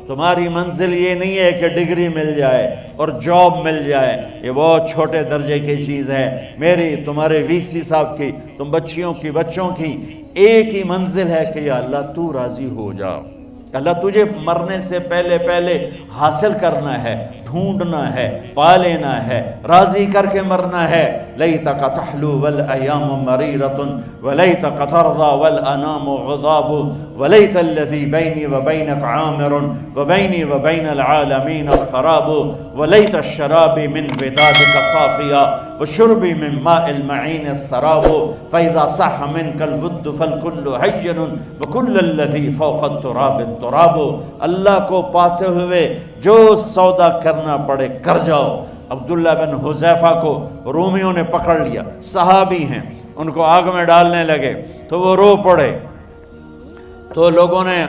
تمہاری منزل یہ نہیں ہے کہ ڈگری مل جائے اور جاب مل جائے، یہ بہت چھوٹے درجے کی چیز ہے۔ میری، تمہارے وی سی صاحب کی، تم بچیوں کی، بچوں کی ایک ہی منزل ہے کہ یا اللہ تو راضی ہو جا۔ اللہ تجھے مرنے سے پہلے پہلے حاصل کرنا ہے، ڈھونڈنا ہے، پا لینا ہے، راضی کر کے مرنا ہے۔ لیتک تحلو والایام مریرۃ ولیتک ترضی والانام غضاب ولیت الذی بینی وبینک عامر وبینی وبین العالمین خراب ولیت الشراب من ودادک صافیا وشربی من ماء المعین السراب فاذا صح منک الود فالکل حین وکل الذی فوق التراب التراب۔ اللہ کو پاتے ہوئے جو سودا کرنا پڑے کر جاؤ۔ عبداللہ بن حذیفہ کو رومیوں نے پکڑ لیا، صحابی ہیں، ان کو آگ میں ڈالنے لگے تو وہ رو پڑے، تو لوگوں نے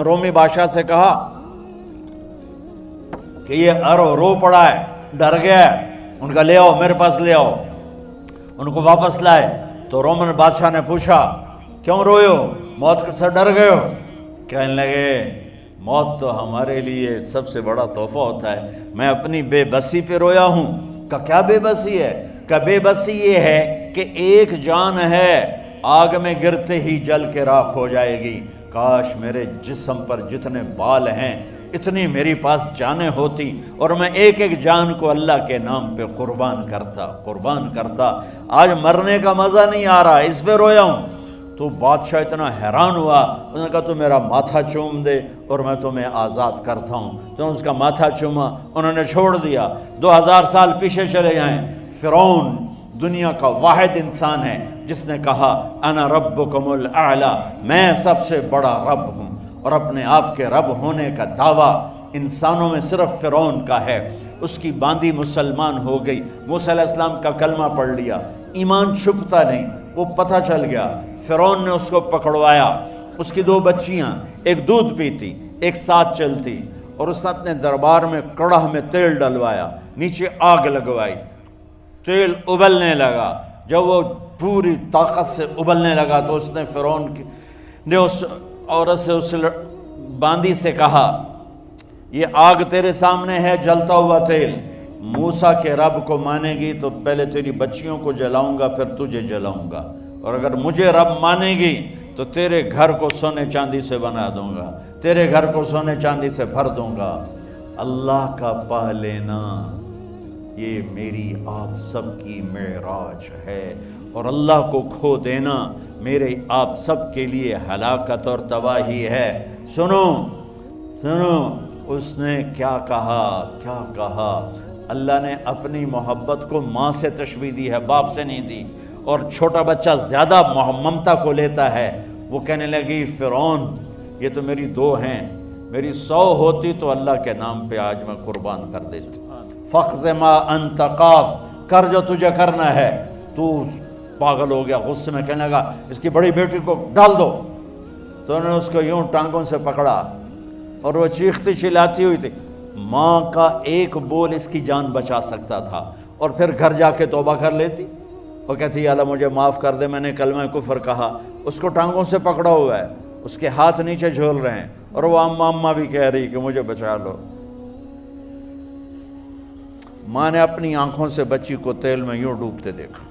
رومی بادشاہ سے کہا کہ یہ رو پڑا ہے، ڈر گیا ہے، ان کا لے آؤ، میرے پاس لے آؤ۔ ان کو واپس لائے تو رومن بادشاہ نے پوچھا کیوں روئے ہو، موت سے ڈر گئے ہو؟ کہنے لگے موت تو ہمارے لیے سب سے بڑا تحفہ ہوتا ہے، میں اپنی بے بسی پہ رویا ہوں۔ کہ کیا بے بسی ہے؟ کہ بے بسی یہ ہے کہ ایک جان ہے آگ میں گرتے ہی جل کے راکھ ہو جائے گی، کاش میرے جسم پر جتنے بال ہیں اتنی میری پاس جانیں ہوتی اور میں ایک ایک جان کو اللہ کے نام پہ قربان کرتا۔ آج مرنے کا مزہ نہیں آ رہا، اس پہ رویا ہوں۔ تو بادشاہ اتنا حیران ہوا، انہوں نے کہا تو میرا ماتھا چوم دے اور میں تمہیں آزاد کرتا ہوں۔ تو اس کا ماتھا چوما، انہوں نے چھوڑ دیا۔ 2000 سال پیچھے چلے جائیں، فرعون دنیا کا واحد انسان ہے جس نے کہا انا ربکم الاعلی، میں سب سے بڑا رب ہوں، اور اپنے آپ کے رب ہونے کا دعویٰ انسانوں میں صرف فرعون کا ہے۔ اس کی باندی مسلمان ہو گئی، موسیٰ علیہ السلام کا کلمہ پڑھ لیا، ایمان چھپتا نہیں، وہ پتہ چل گیا۔ فرعون نے اس کو پکڑوایا، اس کی 2 بچیاں، ایک دودھ پیتی ایک ساتھ چلتی، اور اس نے اپنے دربار میں کڑاہ میں تیل ڈلوایا، نیچے آگ لگوائی، تیل ابلنے لگا۔ جب وہ پوری طاقت سے ابلنے لگا تو اس نے فرعون نے اس عورت سے، اس باندی سے کہا یہ آگ تیرے سامنے ہے، جلتا ہوا تیل، موسیٰ کے رب کو مانے گی تو پہلے تیری بچیوں کو جلاؤں گا پھر تجھے جلاؤں گا، اور اگر مجھے رب مانے گی تو تیرے گھر کو سونے چاندی سے بنا دوں گا، تیرے گھر کو سونے چاندی سے بھر دوں گا۔ اللہ کا پا لینا یہ میری آپ سب کی معراج ہے، اور اللہ کو کھو دینا میرے آپ سب کے لیے ہلاکت اور تباہی ہے۔ سنو اس نے کیا کہا؟ اللہ نے اپنی محبت کو ماں سے تشبیہ دی ہے، باپ سے نہیں دی، اور چھوٹا بچہ زیادہ ممتا کو لیتا ہے۔ وہ کہنے لگی فرعون یہ تو میری 2 ہیں، میری 100 ہوتی تو اللہ کے نام پہ آج میں قربان کر دیتی۔ فَقْضِ مَا أَنْتَ قَاضٍ، کر جو تجھے کرنا ہے۔ تو پاگل ہو گیا، غصے میں کہنے لگا اس کی بڑی بیٹی کو ڈال دو۔ تو انہوں نے اس کو یوں ٹانگوں سے پکڑا اور وہ چیختی چلاتی ہوئی تھی۔ ماں کا ایک بول اس کی جان بچا سکتا تھا، اور پھر گھر جا کے توبہ کر لیتی، وہ کہتی یا اللہ مجھے معاف کر دے، میں نے کلمہ کفر کہا۔ اس کو ٹانگوں سے پکڑا ہوا ہے، اس کے ہاتھ نیچے جھول رہے ہیں، اور وہ اماں بھی کہہ رہی کہ مجھے بچا لو۔ ماں نے اپنی آنکھوں سے بچی کو تیل میں یوں ڈوبتے دیکھا،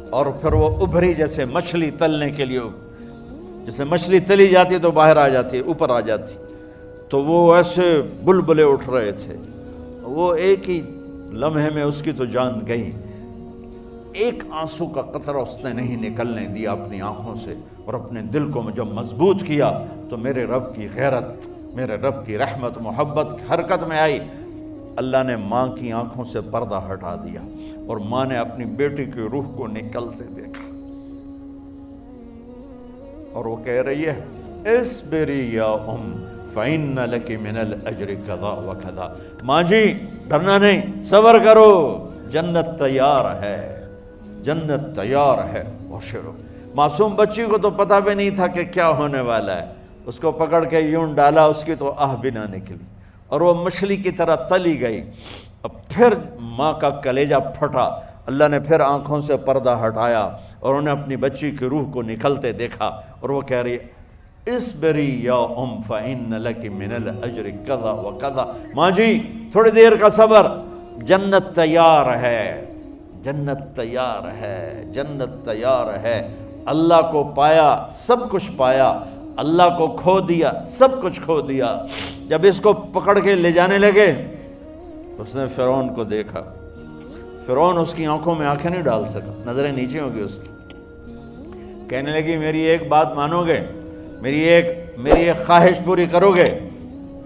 اور پھر وہ ابھری جیسے مچھلی تلنے کے لیے، جیسے مچھلی تلی جاتی تو باہر آ جاتی، اوپر آ جاتی، تو وہ ایسے بلبلے اٹھ رہے تھے۔ وہ ایک ہی لمحے میں اس کی تو جان گئی، ایک آنسو کا قطرہ اس نے نہیں نکلنے دیا اپنی آنکھوں سے، اور اپنے دل کو جب مضبوط کیا تو میرے رب کی غیرت، میرے رب کی رحمت محبت حرکت میں آئی۔ اللہ نے ماں کی آنکھوں سے پردہ ہٹا دیا، اور ماں نے اپنی بیٹی کی روح کو نکلتے دیکھا، اور وہ کہہ رہی ہے اصبری یا ام فإن لک من الأجر کذا وکذا، ماں جی ڈرنا نہیں، صبر کرو، جنت تیار ہے، جنت تیار ہے۔ اور شروع معصوم بچی کو تو پتہ بھی نہیں تھا کہ کیا ہونے والا ہے، اس کو پکڑ کے یوں ڈالا، اس کی تو آہ بھی نہ نکلی، اور وہ مچھلی کی طرح تلی گئی۔ اب پھر ماں کا کلیجہ پھٹا، اللہ نے پھر آنکھوں سے پردہ ہٹایا، اور انہیں اپنی بچی کی روح کو نکلتے دیکھا، اور وہ کہہ رہی اسبری یا فإن لک من الاجر کذا و کذا، ماں جی تھوڑی دیر کا صبر، جنت تیار ہے، جنت تیار ہے، جنت تیار ہے۔ اللہ کو پایا سب کچھ پایا، اللہ کو کھو دیا سب کچھ کھو دیا۔ جب اس کو پکڑ کے لے جانے لگے، اس نے فرعون کو دیکھا، فرعون اس کی آنکھوں میں آنکھیں نہیں ڈال سکا، نظریں نیچے ہو گئی اس کی۔ کہنے لگی میری ایک بات مانو گے، میری ایک خواہش پوری کرو گے؟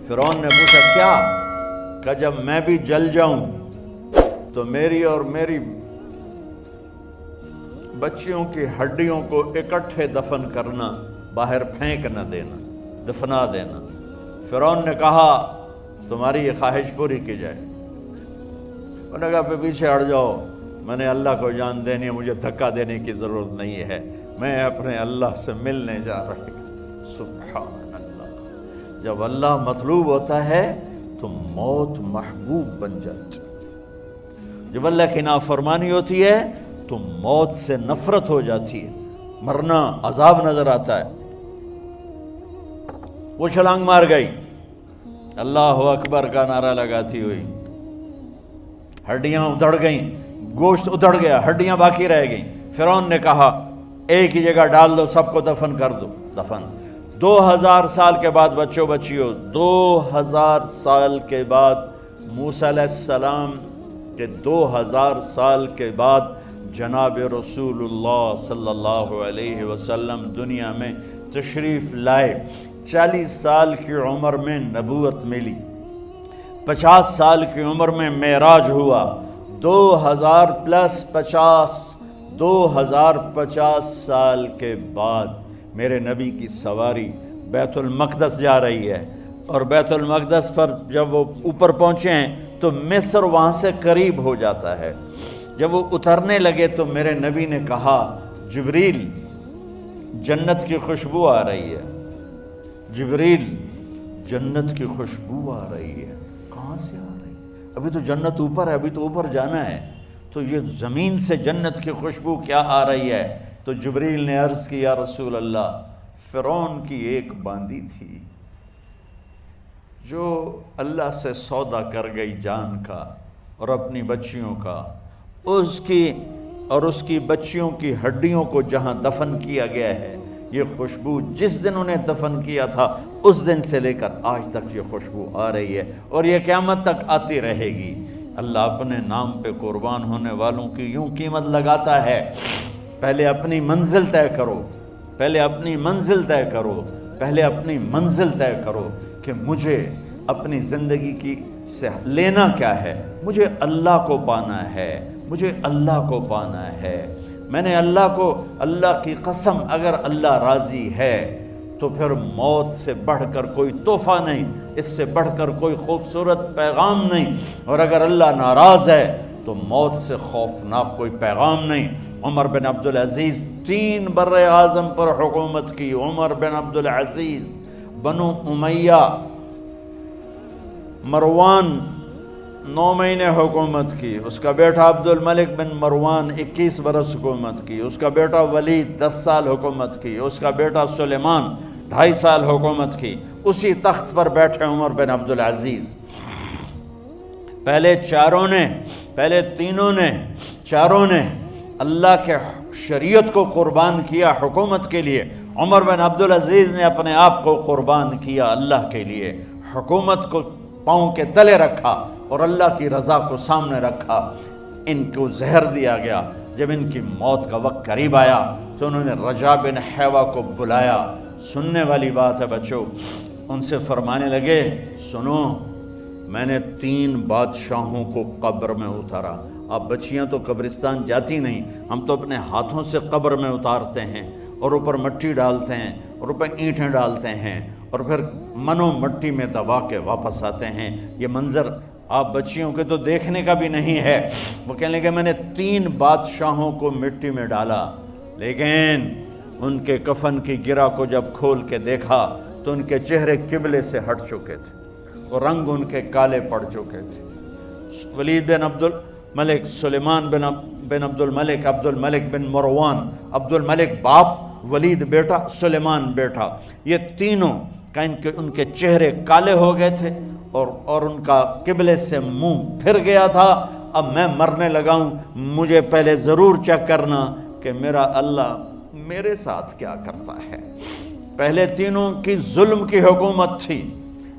فرعون نے پوچھا کیا؟ کہ جب میں بھی جل جاؤں تو میری اور میری بچیوں کی ہڈیوں کو اکٹھے دفن کرنا، باہر پھینک نہ دینا، دفنا دینا۔ فرعون نے کہا تمہاری یہ خواہش پوری کی جائے۔ انہوں نے کہا پہ پیچھے ہٹ جاؤ، میں نے اللہ کو جان دینی ہے، مجھے دھکا دینے کی ضرورت نہیں ہے، میں اپنے اللہ سے ملنے جا رہی ہوں۔ سبحان اللہ، جب اللہ مطلوب ہوتا ہے تو موت محبوب بن جاتی، جب اللہ کی نافرمانی ہوتی ہے تو موت سے نفرت ہو جاتی ہے، مرنا عذاب نظر آتا ہے۔ وہ چھلانگ مار گئی، اللہ اکبر کا نعرہ لگاتی ہوئی، ہڈیاں ادھڑ گئیں، گوشت ادھڑ گیا، ہڈیاں باقی رہ گئیں۔ فرعون نے کہا ایک ہی جگہ ڈال دو، سب کو دفن کر دو۔ دفن 2000 سال کے بعد بچوں بچیوں، 2000 سال کے بعد موسیٰ علیہ السلام کے 2000 سال کے بعد جناب رسول اللہ صلی اللہ علیہ وسلم دنیا میں تشریف لائے۔ 40 سال کی عمر میں نبوت ملی، 50 سال کی عمر میں معراج ہوا، 2000 پلس 50، 2050 سال کے بعد میرے نبی کی سواری بیت المقدس جا رہی ہے، اور بیت المقدس پر جب وہ اوپر پہنچے ہیں تو مصر وہاں سے قریب ہو جاتا ہے۔ جب وہ اترنے لگے تو میرے نبی نے کہا جبریل جنت کی خوشبو آ رہی ہے، جبریل جنت کی خوشبو آ رہی ہے۔ کہاں سے آ رہی ہے؟ ابھی تو جنت اوپر ہے، ابھی تو اوپر جانا ہے، تو یہ زمین سے جنت کی خوشبو کیا آ رہی ہے؟ تو جبریل نے عرض کی یا رسول اللہ، فرعون کی ایک باندی تھی جو اللہ سے سودا کر گئی جان کا اور اپنی بچیوں کا، اس کی بچیوں کی ہڈیوں کو جہاں دفن کیا گیا ہے، یہ خوشبو جس دن انہیں دفن کیا تھا اس دن سے لے کر آج تک یہ خوشبو آ رہی ہے، اور یہ قیامت تک آتی رہے گی۔ اللہ اپنے نام پہ قربان ہونے والوں کی یوں قیمت لگاتا ہے، پہلے اپنی منزل طے کرو، پہلے اپنی منزل طے کرو، پہلے اپنی منزل طے کرو کہ مجھے اپنی زندگی کی سے لینا کیا ہے، مجھے اللہ کو پانا ہے، مجھے اللہ کو پانا ہے۔ میں نے اللہ کی قسم، اگر اللہ راضی ہے تو پھر موت سے بڑھ کر کوئی تحفہ نہیں، اس سے بڑھ کر کوئی خوبصورت پیغام نہیں، اور اگر اللہ ناراض ہے تو موت سے خوفناک کوئی پیغام نہیں۔ عمر بن عبدالعزیز 3 بر اعظم پر حکومت کی، عمر بن عبدالعزیز، بنو امیہ، مروان 9 مہینے حکومت کی، اس کا بیٹا عبد الملک بن مروان 21 برس حکومت کی، اس کا بیٹا ولید 10 سال حکومت کی، اس کا بیٹا سلیمان 2.5 سال حکومت کی۔ اسی تخت پر بیٹھے عمر بن عبدالعزیز۔ پہلے چاروں نے اللہ کے شریعت کو قربان کیا حکومت کے لیے۔ عمر بن عبدالعزیز نے اپنے آپ کو قربان کیا اللہ کے لیے، حکومت کو پاؤں کے تلے رکھا اور اللہ کی رضا کو سامنے رکھا۔ ان کو زہر دیا گیا۔ جب ان کی موت کا وقت قریب آیا تو انہوں نے رجا بن حیوہ کو بلایا۔ سننے والی بات ہے بچوں، ان سے فرمانے لگے سنو، میں نے 3 بادشاہوں کو قبر میں اتارا۔ اب بچیاں تو قبرستان جاتی نہیں، ہم تو اپنے ہاتھوں سے قبر میں اتارتے ہیں اور اوپر مٹی ڈالتے ہیں اور اوپر اینٹیں ڈالتے ہیں اور پھر منو مٹی میں دبا کے واپس آتے ہیں۔ یہ منظر آپ بچیوں کے تو دیکھنے کا بھی نہیں ہے۔ وہ کہنے لگے میں نے 3 بادشاہوں کو مٹی میں ڈالا، لیکن ان کے کفن کی گرہ کو جب کھول کے دیکھا تو ان کے چہرے قبلے سے ہٹ چکے تھے اور رنگ ان کے کالے پڑ چکے تھے۔ ولید بن عبد الملک، سلیمان بن عبد الملک، عبد الملک بن مروان، عبد الملک باپ، ولید بیٹا، سلیمان بیٹا، یہ تینوں کا ان کے چہرے کالے ہو گئے تھے اور ان کا قبلے سے منہ پھر گیا تھا۔ اب میں مرنے لگا ہوں، مجھے پہلے ضرور چیک کرنا کہ میرا اللہ میرے ساتھ کیا کرتا ہے۔ پہلے تینوں کی ظلم کی حکومت تھی،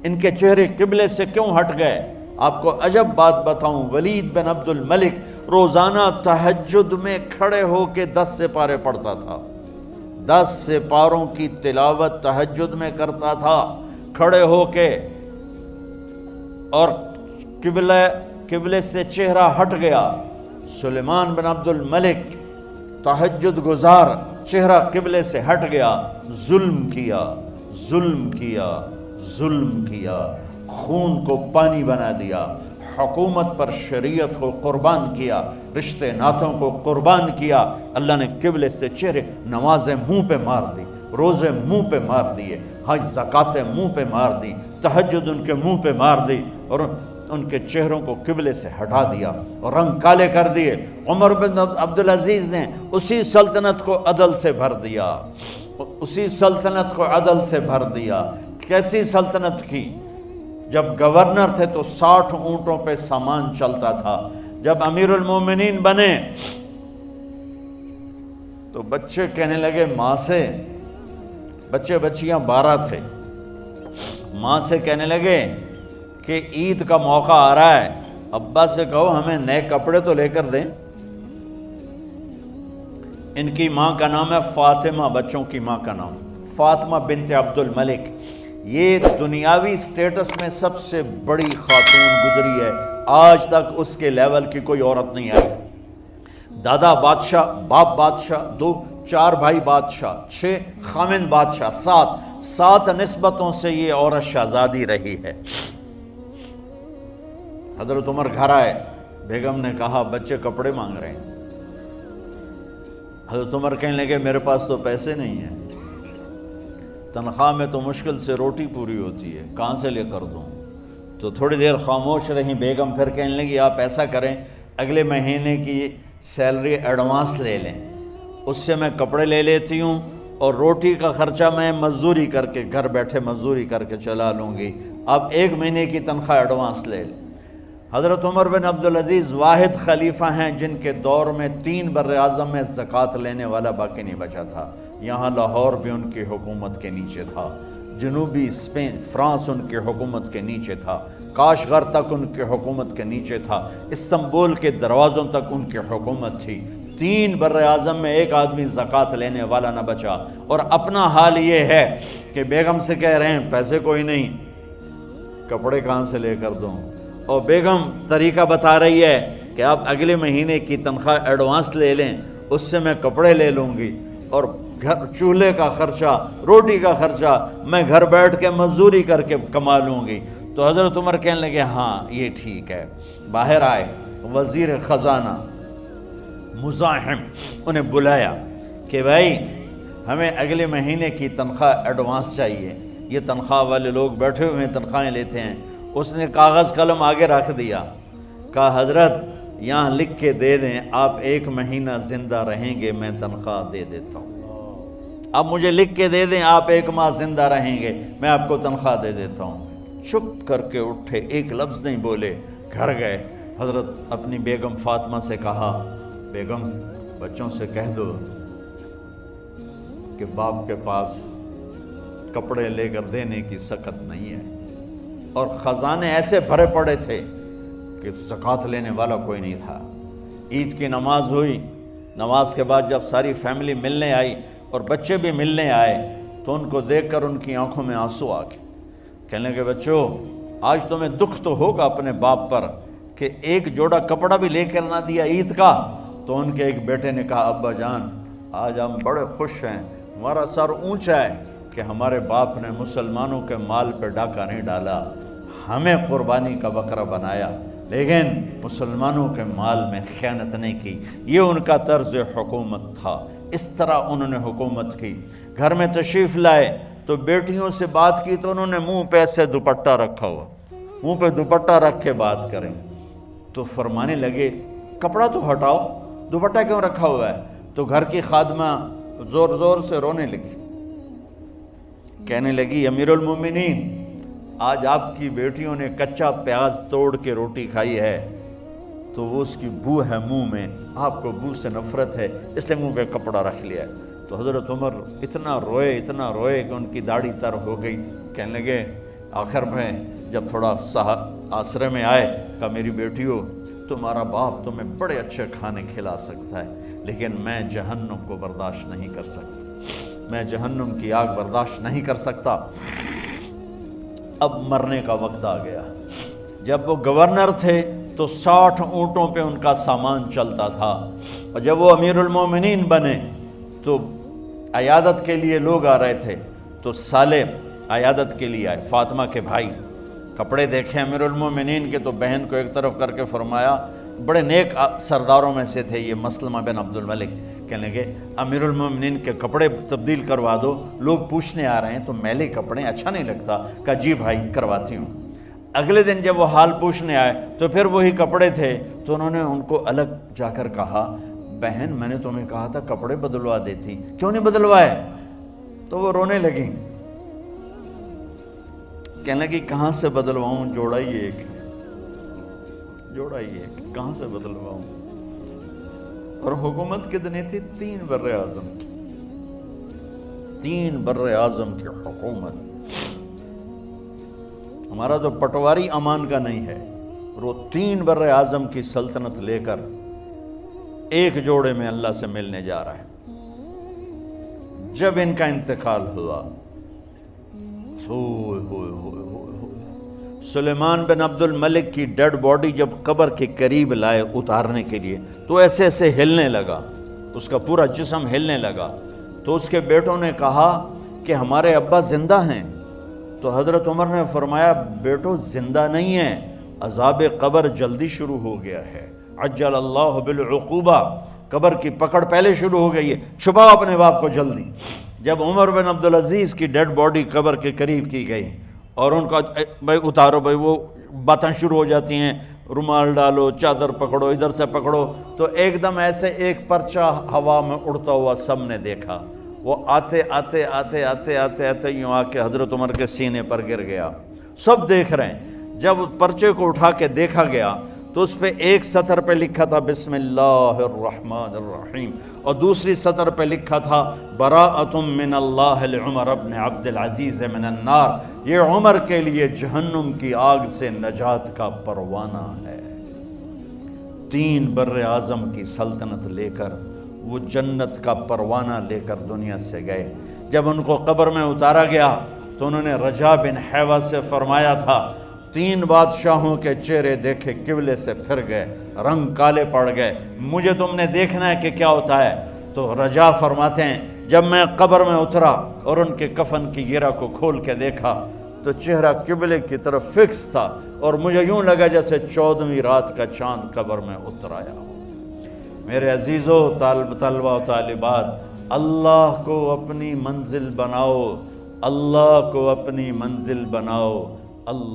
ان کے چہرے قبلے سے کیوں ہٹ گئے؟ آپ کو عجب بات بتاؤں، ولید بن عبد الملک روزانہ تہجد میں کھڑے ہو کے 10 سپارے پڑھتا تھا، 10 سپاروں کی تلاوت تہجد میں کرتا تھا کھڑے ہو کے، اور قبلے سے چہرہ ہٹ گیا۔ سلیمان بن عبد الملک تہجد گزار، چہرہ قبلے سے ہٹ گیا، ظلم کیا، ظلم کیا، ظلم کیا، خون کو پانی بنا دیا، حکومت پر شریعت کو قربان کیا، رشتے ناتوں کو قربان کیا۔ اللہ نے قبلے سے چہرے، نمازیں منہ پہ مار دی، روزے منہ پہ مار دیے، حج زکاتیں منہ پہ مار دی، تہجد ان کے منہ پہ مار دی، اور ان کے چہروں کو قبلے سے ہٹا دیا اور رنگ کالے کر دیے۔ عمر بن عبدالعزیز نے اسی سلطنت کو عدل سے بھر دیا، اسی سلطنت کو عدل سے بھر دیا۔ کیسی سلطنت کی؟ جب گورنر تھے تو 60 اونٹوں پہ سامان چلتا تھا، جب امیر المومنین بنے تو بچے کہنے لگے ماں سے، بچے بچیاں 12 تھے، ماں سے کہنے لگے کہ عید کا موقع آ رہا ہے، ابا سے کہو ہمیں نئے کپڑے تو لے کر دیں۔ ان کی ماں کا نام ہے فاطمہ، بچوں کی ماں کا نام فاطمہ بنت عبد الملک۔ یہ دنیاوی سٹیٹس میں سب سے بڑی خاتون گزری ہے، آج تک اس کے لیول کی کوئی عورت نہیں آئی۔ دادا بادشاہ، باپ بادشاہ، 4 بھائی بادشاہ، 6 خامند بادشاہ، 7 نسبتوں سے یہ عورت شہزادی رہی ہے۔ حضرت عمر گھر آئے، بیگم نے کہا بچے کپڑے مانگ رہے ہیں۔ حضرت عمر کہنے لگے میرے پاس تو پیسے نہیں ہیں، تنخواہ میں تو مشکل سے روٹی پوری ہوتی ہے، کہاں سے لے کر دوں؟ تو تھوڑی دیر خاموش رہی بیگم، پھر کہنے لگی آپ ایسا کریں اگلے مہینے کی سیلری ایڈوانس لے لیں، اس سے میں کپڑے لے لیتی ہوں اور روٹی کا خرچہ میں مزدوری کر کے گھر بیٹھے مزدوری کر کے چلا لوں گی، آپ 1 مہینے کی تنخواہ ایڈوانس لے لیں۔ حضرت عمر بن عبدالعزیز واحد خلیفہ ہیں جن کے دور میں 3 براعظم میں زکوٰۃ لینے والا باقی نہیں بچا تھا۔ یہاں لاہور بھی ان کی حکومت کے نیچے تھا، جنوبی اسپین فرانس ان کی حکومت کے نیچے تھا، کاشغر تک ان کی حکومت کے نیچے تھا، استنبول کے دروازوں تک ان کی حکومت تھی۔ 3 براعظم میں 1 آدمی زکوٰۃ لینے والا نہ بچا، اور اپنا حال یہ ہے کہ بیگم سے کہہ رہے ہیں پیسے کوئی نہیں، کپڑے کہاں سے لے کر دوں؟ اور بیگم طریقہ بتا رہی ہے کہ آپ اگلے مہینے کی تنخواہ ایڈوانس لے لیں، اس سے میں کپڑے لے لوں گی، اور چولہے کا خرچہ، روٹی کا خرچہ میں گھر بیٹھ کے مزدوری کر کے کما لوں گی۔ تو حضرت عمر کہنے لگے ہاں یہ ٹھیک ہے۔ باہر آئے وزیر خزانہ مزاحم، انہیں بلایا کہ بھائی ہمیں اگلے مہینے کی تنخواہ ایڈوانس چاہیے، یہ تنخواہ والے لوگ بیٹھے ہوئے تنخواہیں لیتے ہیں۔ اس نے کاغذ قلم آگے رکھ دیا، کہا حضرت یہاں لکھ کے دے دیں آپ 1 مہینہ زندہ رہیں گے میں تنخواہ دے دیتا ہوں، اب مجھے لکھ کے دے دیں آپ 1 ماہ زندہ رہیں گے میں آپ کو تنخواہ دے دیتا ہوں۔ چپ کر کے اٹھے، ایک لفظ نہیں بولے، گھر گئے۔ حضرت اپنی بیگم فاطمہ سے کہا بیگم بچوں سے کہہ دو کہ باپ کے پاس کپڑے لے کر دینے کی سکت نہیں ہے، اور خزانے ایسے بھرے پڑے تھے کہ زکوٰۃ لینے والا کوئی نہیں تھا۔ عید کی نماز ہوئی، نماز کے بعد جب ساری فیملی ملنے آئی اور بچے بھی ملنے آئے تو ان کو دیکھ کر ان کی آنکھوں میں آنسو آ گئے۔ کہنے لگے بچوں آج تمہیں دکھ تو ہوگا اپنے باپ پر کہ 1 جوڑا کپڑا بھی لے کر نہ دیا عید کا۔ تو ان کے ایک بیٹے نے کہا ابا جان آج ہم بڑے خوش ہیں، ہمارا سر اونچا ہے کہ ہمارے باپ نے مسلمانوں کے مال پہ ڈاکہ نہیں ڈالا، ہمیں قربانی کا بکرا بنایا، لیکن مسلمانوں کے مال میں خیانت نہیں کی۔ یہ ان کا طرز حکومت تھا، اس طرح انہوں نے حکومت کی۔ گھر میں تشریف لائے تو بیٹیوں سے بات کی تو انہوں نے منہ پہ ایسے دوپٹہ رکھا ہوا، منہ پہ دوپٹہ رکھ کے بات کریں تو فرمانے لگے کپڑا تو ہٹاؤ، دوپٹہ کیوں رکھا ہوا ہے؟ تو گھر کی خادمہ زور زور سے رونے لگی، کہنے لگی امیر المومنین، آج آپ کی بیٹیوں نے کچا پیاز توڑ کے روٹی کھائی ہے تو وہ اس کی بو ہے منہ میں، آپ کو بو سے نفرت ہے اس لیے منہ پہ کپڑا رکھ لیا ہے۔ تو حضرت عمر اتنا روئے کہ ان کی داڑھی تر ہو گئی۔ کہنے لگے آخر میں جب تھوڑا آسرے میں آئے، کہا میری بیٹیوں، تمہارا باپ تمہیں بڑے اچھے کھانے کھلا سکتا ہے لیکن میں جہنم کو برداشت نہیں کر سکتا، میں جہنم کی آگ برداشت نہیں کر سکتا۔ اب مرنے کا وقت آ گیا۔ جب وہ گورنر تھے تو 60 اونٹوں پہ ان کا سامان چلتا تھا، اور جب وہ امیر المومنین بنے تو عیادت کے لیے لوگ آ رہے تھے، تو سالے عیادت کے لیے آئے، فاطمہ کے بھائی، کپڑے دیکھے امیر المومنین کے تو بہن کو ایک طرف کر کے فرمایا، بڑے نیک سرداروں میں سے تھے یہ مسلمہ بن عبد الملک، کہنے لگے امیر المومنین کے کپڑے تبدیل کروا دو، لوگ پوچھنے آ رہے ہیں تو میلے کپڑے اچھا نہیں لگتا۔ کہا جی بھائی کرواتی ہوں۔ اگلے دن جب وہ حال پوچھنے آئے تو پھر وہی کپڑے تھے، تو انہوں نے ان کو الگ جا کر کہا بہن میں نے تمہیں کہا تھا کپڑے بدلوا دیتی، کیوں نہیں بدلوائے؟ تو وہ رونے لگی، کہنے لگی کہاں سے بدلواؤں، جوڑا ہی ایک، کہاں سے بدلواؤں؟ اور حکومت کتنی تھی؟ 3 بر اعظم کی، 3 بر اعظم کی حکومت۔ ہمارا تو پٹواری امان کا نہیں ہے، وہ 3 بر اعظم کی سلطنت لے کر ایک جوڑے میں اللہ سے ملنے جا رہا ہے۔ جب ان کا انتقال ہوا، سلیمان بن عبد الملک کی ڈیڈ باڈی جب قبر کے قریب لائے اتارنے کے لیے تو ایسے ایسے ہلنے لگا، اس کا پورا جسم ہلنے لگا۔ تو اس کے بیٹوں نے کہا کہ ہمارے ابا زندہ ہیں، تو حضرت عمر نے فرمایا بیٹو زندہ نہیں ہیں، عذاب قبر جلدی شروع ہو گیا ہے، عجل اللہ بالعقوبہ، قبر کی پکڑ پہلے شروع ہو گئی ہے، چھپاؤ اپنے باپ کو جلدی۔ جب عمر بن عبدالعزیز کی ڈیڈ باڈی قبر کے قریب کی گئی اور ان کا بھائی اتارو، بھائی وہ باتیں شروع ہو جاتی ہیں، رومال ڈالو، چادر پکڑو، ادھر سے پکڑو، تو ایک دم ایسے ایک پرچہ ہوا میں اڑتا ہوا سب نے دیکھا، وہ آتے آتے آتے آتے آتے آتے یوں آ کے حضرت عمر کے سینے پر گر گیا۔ سب دیکھ رہے ہیں۔ جب پرچے کو اٹھا کے دیکھا گیا تو اس پہ ایک سطر پہ لکھا تھا بسم اللہ الرحمن الرحیم، اور دوسری سطر پہ لکھا تھا براءۃ من اللہ لعمر بن عبد العزیز من النار، یہ عمر کے لیے جہنم کی آگ سے نجات کا پروانہ ہے۔ 3 بر اعظم کی سلطنت لے کر وہ جنت کا پروانہ لے کر دنیا سے گئے۔ جب ان کو قبر میں اتارا گیا تو انہوں نے رجا بن حیوہ سے فرمایا تھا 3 بادشاہوں کے چہرے دیکھے قبلے سے پھر گئے، رنگ کالے پڑ گئے، مجھے تم نے دیکھنا ہے کہ کیا ہوتا ہے؟ تو رجا فرماتے ہیں جب میں قبر میں اترا اور ان کے کفن کی گرہ کو کھول کے دیکھا تو چہرہ قبلے کی طرف فکس تھا، اور مجھے یوں لگا جیسے 14ویں رات کا چاند قبر میں اتر آیا ہو۔ میرے عزیزو، طلبہ و طالبات، اللہ کو اپنی منزل بناؤ، اللہ کو اپنی منزل بناؤ۔ اللہ